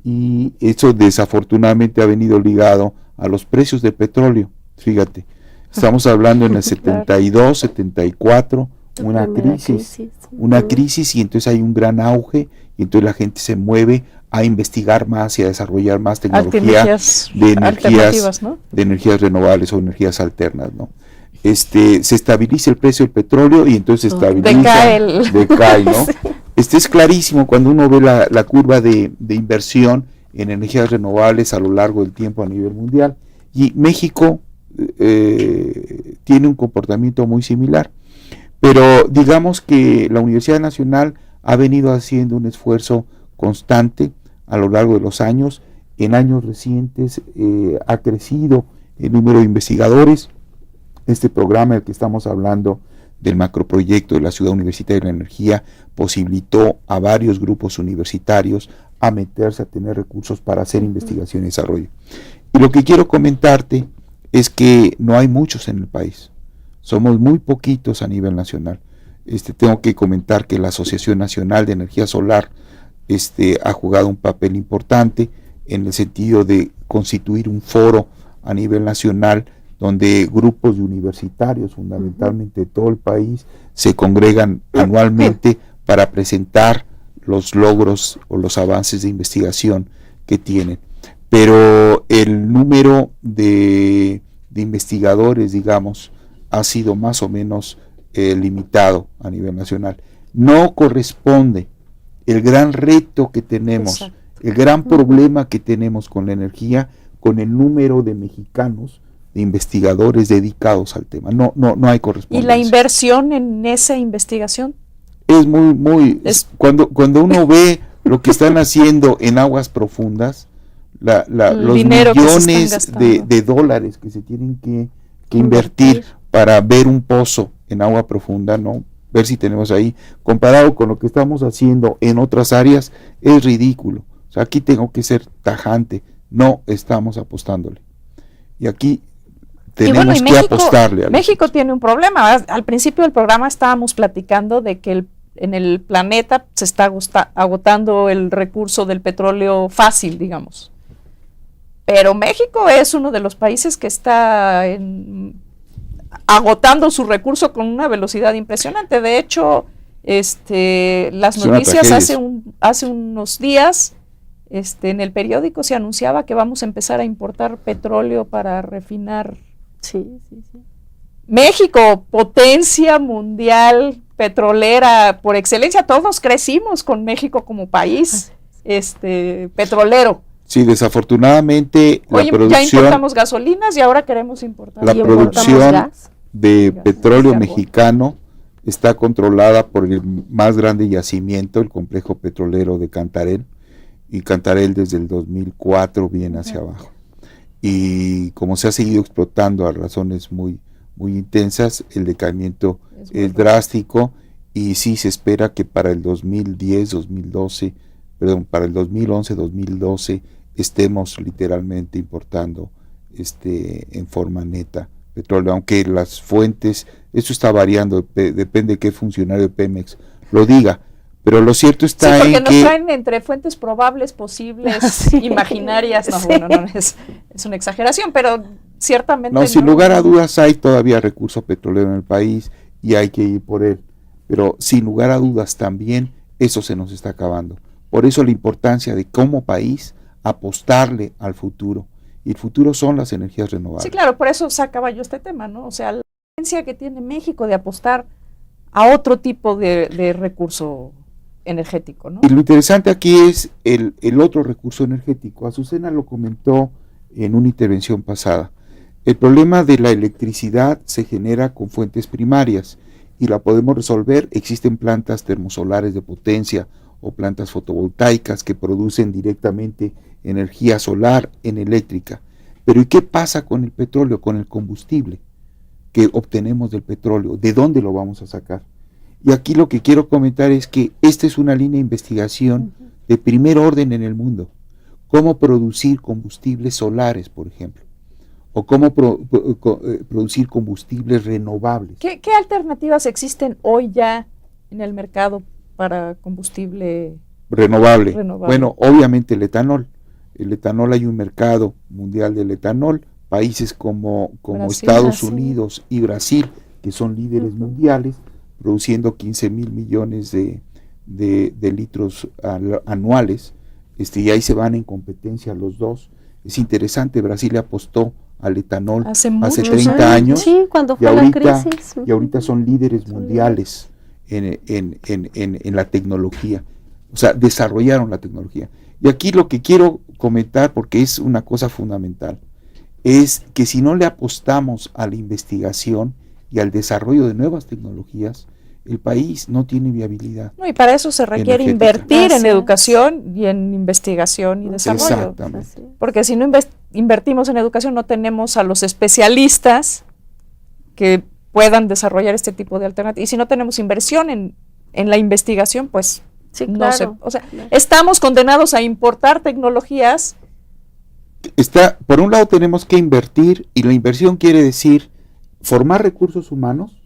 Y eso desafortunadamente ha venido ligado a los precios del petróleo. Fíjate, estamos hablando en el 72, 74, una crisis, y entonces hay un gran auge, y entonces la gente se mueve a investigar más y a desarrollar más tecnología de energías renovables o energías alternas, ¿no? Se estabiliza el precio del petróleo y entonces se estabiliza, decae, ¿no? Es clarísimo cuando uno ve la curva de inversión en energías renovables a lo largo del tiempo a nivel mundial, y México tiene un comportamiento muy similar, pero digamos que la Universidad Nacional ha venido haciendo un esfuerzo constante a lo largo de los años. En años recientes ha crecido el número de investigadores. Este programa del que estamos hablando, del macroproyecto de la Ciudad Universitaria de la Energía, posibilitó a varios grupos universitarios a meterse, a tener recursos para hacer investigación y desarrollo. Y lo que quiero comentarte es que no hay muchos en el país, somos muy poquitos a nivel nacional. Tengo que comentar que la Asociación Nacional de Energía Solar ha jugado un papel importante en el sentido de constituir un foro a nivel nacional donde grupos de universitarios, fundamentalmente de todo el país, se congregan anualmente para presentar los logros o los avances de investigación que tienen. Pero el número de investigadores, digamos, ha sido más o menos limitado a nivel nacional. No corresponde el gran reto que tenemos, exacto, el gran problema que tenemos con la energía, con el número de mexicanos, de investigadores dedicados al tema. No hay correspondencia. ¿Y la inversión en esa investigación? Es cuando uno ve lo que están haciendo en aguas profundas, los millones de dólares que se tienen que invertir para ver un pozo en agua profunda, ¿no? Ver si tenemos ahí, comparado con lo que estamos haciendo en otras áreas, es ridículo. O sea, aquí tengo que ser tajante, no estamos apostándole. Y aquí tenemos que apostarle. México tiene un problema. Al principio del programa estábamos platicando de que en el planeta se está agotando el recurso del petróleo fácil, digamos. Pero México es uno de los países que está agotando su recurso con una velocidad impresionante. De hecho, las noticias hace unos días, en el periódico se anunciaba que vamos a empezar a importar petróleo para refinar. Sí. México, potencia mundial petrolera por excelencia, todos crecimos con México como país petrolero. Sí, desafortunadamente Oye, la producción, ya importamos gasolinas y ahora queremos importar. la producción gas. de Gas, petróleo carbón. mexicano está controlada por el más grande yacimiento, el complejo petrolero de Cantarell, y Cantarell desde el 2004 viene hacia abajo. Y como se ha seguido explotando a razones muy intensas, el decaimiento es drástico, y sí se espera que para el 2011, 2012 estemos literalmente importando en forma neta petróleo, aunque las fuentes, eso está variando, depende de qué funcionario de Pemex lo diga, pero lo cierto está porque en nos que traen entre fuentes probables, posibles, Sí. imaginarias, no, Sí. bueno, no es una exageración, pero ciertamente no, sin lugar a dudas hay todavía recurso petrolero en el país y hay que ir por él, pero sin lugar a dudas también eso se nos está acabando. Por eso la importancia de como país apostarle al futuro, y el futuro son las energías renovables. Sí, claro, por eso sacaba yo este tema, ¿no? O sea, la tendencia que tiene México de apostar a otro tipo de recurso energético, ¿no? Y lo interesante aquí es el otro recurso energético. Azucena lo comentó en una intervención pasada. El problema de la electricidad se genera con fuentes primarias y la podemos resolver. Existen plantas termosolares de potencia o plantas fotovoltaicas que producen directamente energía solar en eléctrica. Pero ¿y qué pasa con el petróleo, con el combustible que obtenemos del petróleo? ¿De dónde lo vamos a sacar? Y aquí lo que quiero comentar es que esta es una línea de investigación de primer orden en el mundo. Cómo producir combustibles solares, por ejemplo, o cómo producir combustibles renovables. ¿Qué alternativas existen hoy ya en el mercado para combustible renovable? renovable? Bueno, obviamente el etanol. El etanol, hay un mercado mundial del etanol. Países como Brasil, Estados Brasil. Unidos y Brasil, que son líderes mundiales, produciendo 15 mil millones de litros anuales, y ahí se van en competencia los dos. Es interesante, Brasil apostó al etanol Hace hace muchos 30 años, Sí, cuando y fue la ahorita, crisis. y ahorita son líderes Son mundiales en la tecnología, o sea, desarrollaron la tecnología. Y aquí lo que quiero comentar, porque es una cosa fundamental, es que si no le apostamos a la investigación y al desarrollo de nuevas tecnologías, el país no tiene viabilidad. No, y para eso se requiere energética. invertir Así en es. educación y en investigación y desarrollo. Exactamente. Así es. Porque si no invertimos en educación, no tenemos a los especialistas que puedan desarrollar este tipo de alternativas. Y si no tenemos inversión en la investigación, pues Sí, no claro. sé. O sea, estamos condenados a importar tecnologías. Por un lado tenemos que invertir, y la inversión quiere decir formar recursos humanos.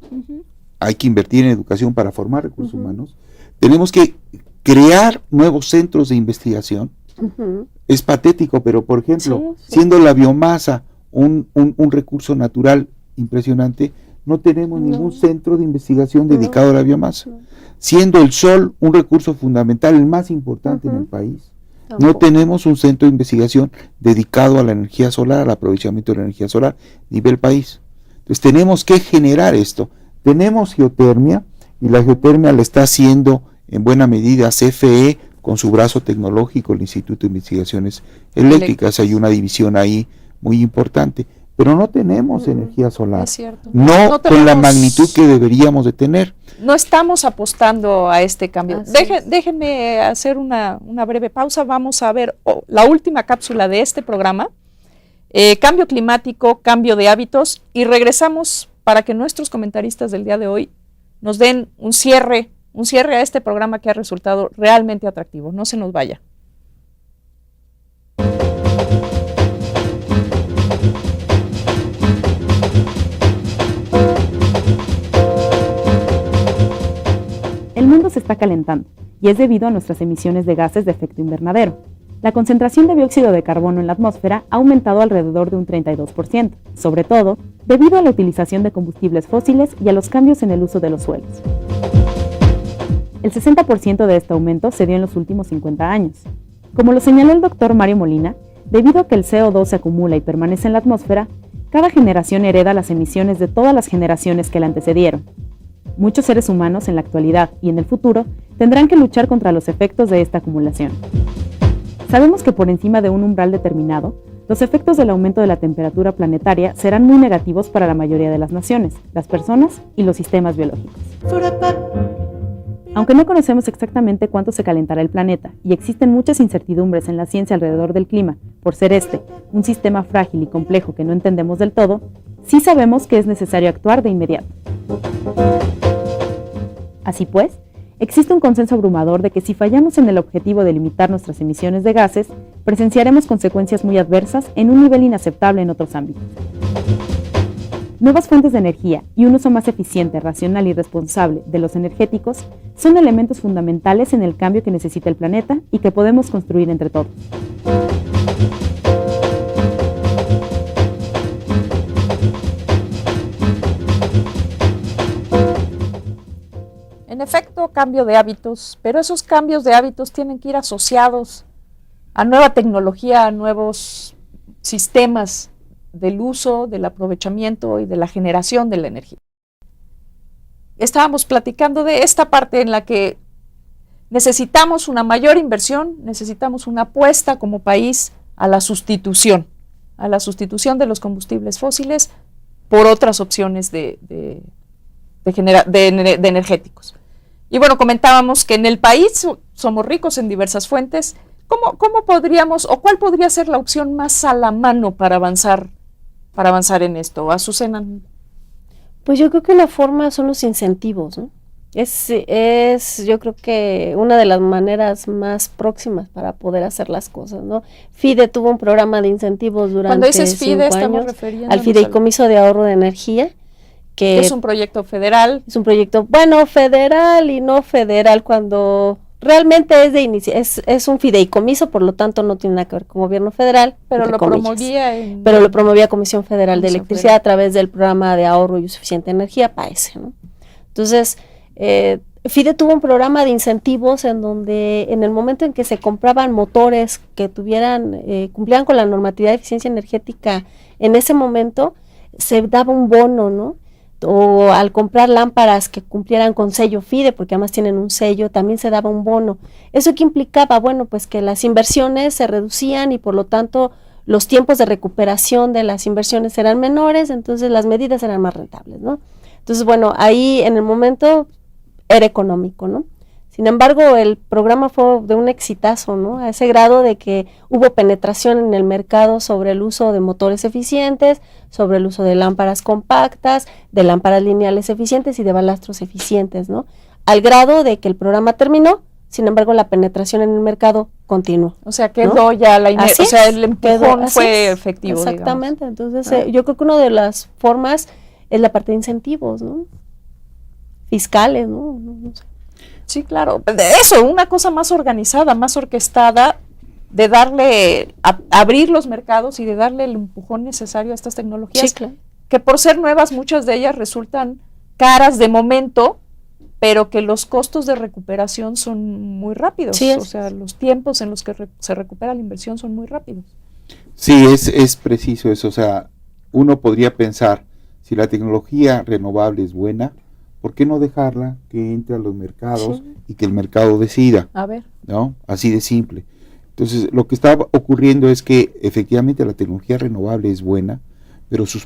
Hay que invertir en educación para formar recursos humanos. Tenemos que crear nuevos centros de investigación. Ujú. Es patético, pero por ejemplo, Sí, sí. siendo la biomasa un recurso natural impresionante, no tenemos No. ningún centro de investigación No. dedicado a la biomasa. No. Siendo el sol un recurso fundamental, el más importante en el país, no Tampoco. tenemos un centro de investigación dedicado a la energía solar, al aprovechamiento de la energía solar a nivel país. Entonces tenemos que generar esto. Tenemos geotermia, y la geotermia la está haciendo en buena medida CFE con su brazo tecnológico, el Instituto de Investigaciones Eléctricas. Hay una división ahí muy importante, pero no tenemos energía solar, Es cierto. no con la tenemos- magnitud que deberíamos de tener. No estamos apostando a este cambio. Así es. Déjenme hacer una breve pausa. Vamos a ver la última cápsula de este programa. Cambio climático, cambio de hábitos, y regresamos para que nuestros comentaristas del día de hoy nos den un cierre a este programa que ha resultado realmente atractivo. No se nos vaya. El mundo se está calentando y es debido a nuestras emisiones de gases de efecto invernadero. La concentración de dióxido de carbono en la atmósfera ha aumentado alrededor de un 32%, sobre todo debido a la utilización de combustibles fósiles y a los cambios en el uso de los suelos. El 60% de este aumento se dio en los últimos 50 años. Como lo señaló el doctor Mario Molina, debido a que el CO2 se acumula y permanece en la atmósfera, Cada generación hereda las emisiones de todas las generaciones que la antecedieron. Muchos seres humanos en la actualidad y en el futuro tendrán que luchar contra los efectos de esta acumulación. Sabemos que por encima de un umbral determinado, los efectos del aumento de la temperatura planetaria serán muy negativos para la mayoría de las naciones, las personas y los sistemas biológicos. Aunque no conocemos exactamente cuánto se calentará el planeta y existen muchas incertidumbres en la ciencia alrededor del clima, por ser un sistema frágil y complejo que no entendemos del todo, sí sabemos que es necesario actuar de inmediato. Así pues, existe un consenso abrumador de que si fallamos en el objetivo de limitar nuestras emisiones de gases, presenciaremos consecuencias muy adversas en un nivel inaceptable en otros ámbitos. Nuevas fuentes de energía y un uso más eficiente, racional y responsable de los energéticos son elementos fundamentales en el cambio que necesita el planeta y que podemos construir entre todos. En efecto, cambio de hábitos, pero esos cambios de hábitos tienen que ir asociados a nueva tecnología, a nuevos sistemas del uso, del aprovechamiento y de la generación de la energía. Estábamos platicando de esta parte en la que necesitamos una mayor inversión, necesitamos una apuesta como país a la sustitución de los combustibles fósiles por otras opciones de energéticos. Y bueno, comentábamos que en el país somos ricos en diversas fuentes. ¿Cómo podríamos, o cuál podría ser la opción más a la mano para avanzar en esto? Azucena. Pues yo creo que una forma son los incentivos, ¿no? Es yo creo que una de las maneras más próximas para poder hacer las cosas, ¿no? FIDE tuvo un programa de incentivos durante Cuando dices 5 FIDE, estamos años, refiriéndonos al Fideicomiso de Ahorro de Energía, que es un proyecto federal. Es un proyecto, bueno, federal y no federal, cuando realmente es un fideicomiso, por lo tanto no tiene nada que ver con gobierno federal. Pero lo promovía Comisión Federal de Electricidad a través del programa de ahorro y suficiente energía, PAESE, ¿no? Entonces, FIDE tuvo un programa de incentivos en donde en el momento en que se compraban motores que cumplían con la normatividad de eficiencia energética, en ese momento se daba un bono, ¿no? O al comprar lámparas que cumplieran con sello FIDE, porque además tienen un sello, también se daba un bono. ¿Eso qué implicaba? Bueno, pues que las inversiones se reducían y por lo tanto los tiempos de recuperación de las inversiones eran menores, entonces las medidas eran más rentables, ¿no? Entonces, bueno, ahí en el momento era económico, ¿no? Sin embargo, el programa fue de un exitazo, ¿no? A ese grado de que hubo penetración en el mercado sobre el uso de motores eficientes, sobre el uso de lámparas compactas, de lámparas lineales eficientes y de balastros eficientes, ¿no? Al grado de que el programa terminó, sin embargo, la penetración en el mercado continuó. O sea, quedó ya la inercia, o sea, el empujón fue efectivo. Exactamente, digamos. Entonces yo creo que una de las formas es la parte de incentivos, ¿no? Fiscales, ¿no? No sé. Sí, claro. Eso, una cosa más organizada, más orquestada, de abrir los mercados y de darle el empujón necesario a estas tecnologías, sí, claro, que por ser nuevas, muchas de ellas resultan caras de momento, pero que los costos de recuperación son muy rápidos. Sí, o sea, los tiempos en los que se recupera la inversión son muy rápidos. Sí, es preciso eso. O sea, uno podría pensar, si la tecnología renovable es buena, ¿por qué no dejarla que entre a los mercados y que el mercado decida? A ver. ¿No? Así de simple. Entonces, lo que está ocurriendo es que efectivamente la tecnología renovable es buena, pero sus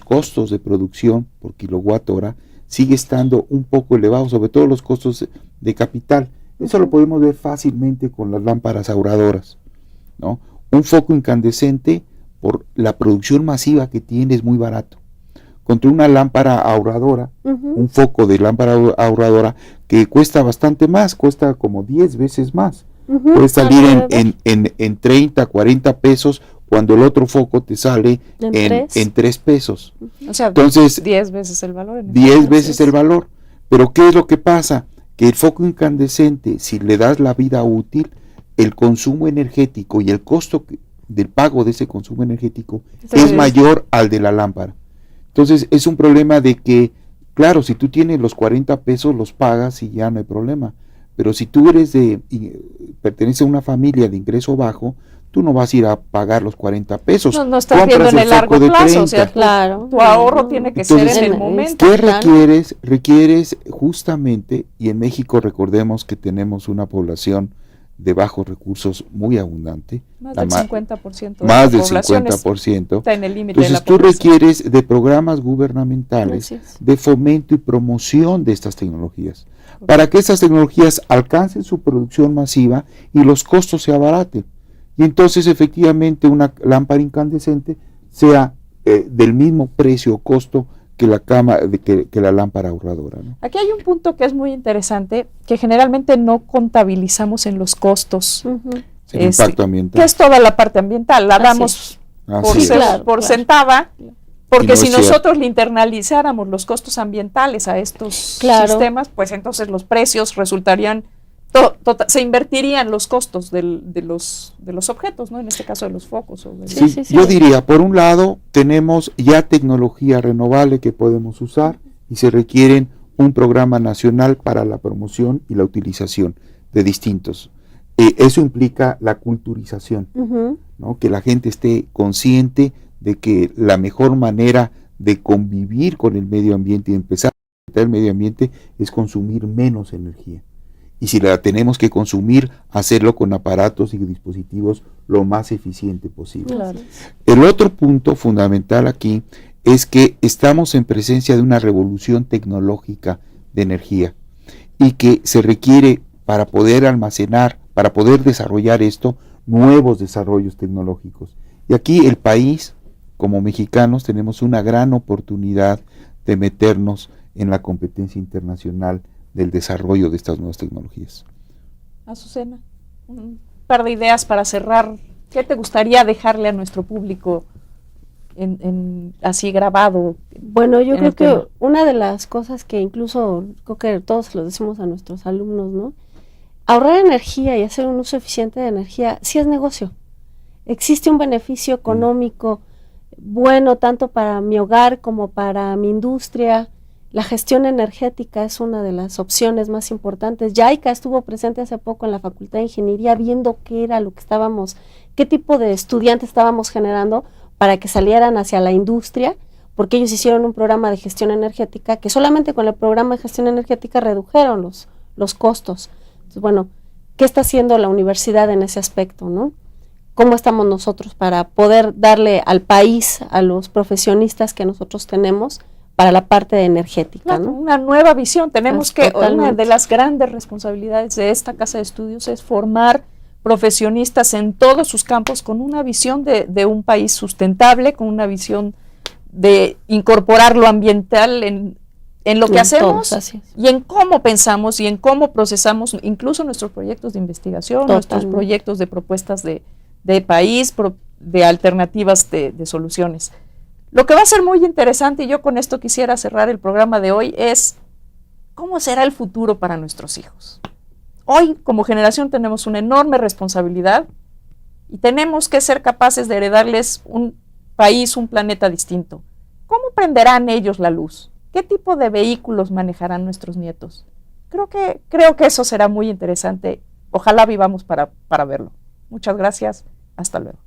costos de producción por kilowatt hora sigue estando un poco elevado, sobre todo los costos de capital. Eso lo podemos ver fácilmente con las lámparas ahorradoras, ¿no? Un foco incandescente, por la producción masiva que tiene, es muy barato. Contra una lámpara ahorradora, un foco de lámpara ahorradora que cuesta bastante más, cuesta como 10 veces más. Puede salir en 30, 40 pesos, cuando el otro foco te sale en 3 pesos. O sea, entonces 10 veces el valor. 10 veces el valor. Pero ¿qué es lo que pasa? Que el foco incandescente, si le das la vida útil, el consumo energético y el costo del pago de ese consumo energético es mayor al de la lámpara. Entonces es un problema de que, claro, si tú tienes los 40 pesos los pagas y ya no hay problema, pero si tú perteneces a una familia de ingreso bajo, tú no vas a ir a pagar los 40 pesos. No estás viendo en el largo plazo, o sea, claro, tu ahorro tiene que entonces, ser en el momento. ¿qué requieres? Requieres justamente, y en México recordemos que tenemos una población de bajos recursos muy abundante. Más del 50% de más la del población 50%. está en el límite de la Entonces tú pobreza. requieres de programas gubernamentales Gracias. de fomento y promoción de estas tecnologías, para que estas tecnologías alcancen su producción masiva y los costos se abaraten. Y entonces efectivamente una lámpara incandescente sea del mismo precio o costo que la lámpara ahorradora, ¿no? Aquí hay un punto que es muy interesante, que generalmente no contabilizamos en los costos, El impacto ambiental. que es toda la parte ambiental, la Así damos por, Así es. por sentada, porque Y no si es cierto. nosotros le internalizáramos los costos ambientales a estos Claro. sistemas, pues entonces los precios resultarían, se invertirían los costos de los objetos, ¿no? En este caso de los focos. Sí, yo diría, por un lado, tenemos ya tecnología renovable que podemos usar y se requieren un programa nacional para la promoción y la utilización de distintos. Eso implica la culturización, ¿no? Que la gente esté consciente de que la mejor manera de convivir con el medio ambiente y empezar a respetar el medio ambiente es consumir menos energía. Y si la tenemos que consumir, hacerlo con aparatos y dispositivos lo más eficiente posible. Claro. El otro punto fundamental aquí es que estamos en presencia de una revolución tecnológica de energía y que se requiere para poder almacenar, para poder desarrollar esto, nuevos desarrollos tecnológicos. Y aquí el país, como mexicanos, tenemos una gran oportunidad de meternos en la competencia internacional del desarrollo de estas nuevas tecnologías. Azucena, un par de ideas para cerrar. ¿Qué te gustaría dejarle a nuestro público así grabado? Bueno, yo creo que tema? una de las cosas que incluso creo que todos lo decimos a nuestros alumnos, ¿no? Ahorrar energía y hacer un uso eficiente de energía sí es negocio. Existe un beneficio económico bueno tanto para mi hogar como para mi industria. La gestión energética es una de las opciones más importantes. JICA estuvo presente hace poco en la Facultad de Ingeniería viendo qué era lo que qué tipo de estudiantes estábamos generando para que salieran hacia la industria, porque ellos hicieron un programa de gestión energética que solamente con el programa de gestión energética redujeron los costos. Entonces, bueno, ¿qué está haciendo la universidad en ese aspecto, no? ¿Cómo estamos nosotros para poder darle al país, a los profesionistas que nosotros tenemos, para la parte energética, Claro, ¿no? una nueva visión. Tenemos Pues, que, una totalmente. de las grandes responsabilidades de esta casa de estudios es formar profesionistas en todos sus campos con una visión de un país sustentable, con una visión de incorporar lo ambiental en lo que hacemos Todos, así es. y en cómo pensamos y en cómo procesamos incluso nuestros proyectos de investigación, nuestros Totalmente. proyectos de propuestas de país, de alternativas de soluciones. Lo que va a ser muy interesante, y yo con esto quisiera cerrar el programa de hoy, es cómo será el futuro para nuestros hijos. Hoy, como generación, tenemos una enorme responsabilidad y tenemos que ser capaces de heredarles un país, un planeta distinto. ¿Cómo prenderán ellos la luz? ¿Qué tipo de vehículos manejarán nuestros nietos? Creo que eso será muy interesante. Ojalá vivamos para verlo. Muchas gracias. Hasta luego.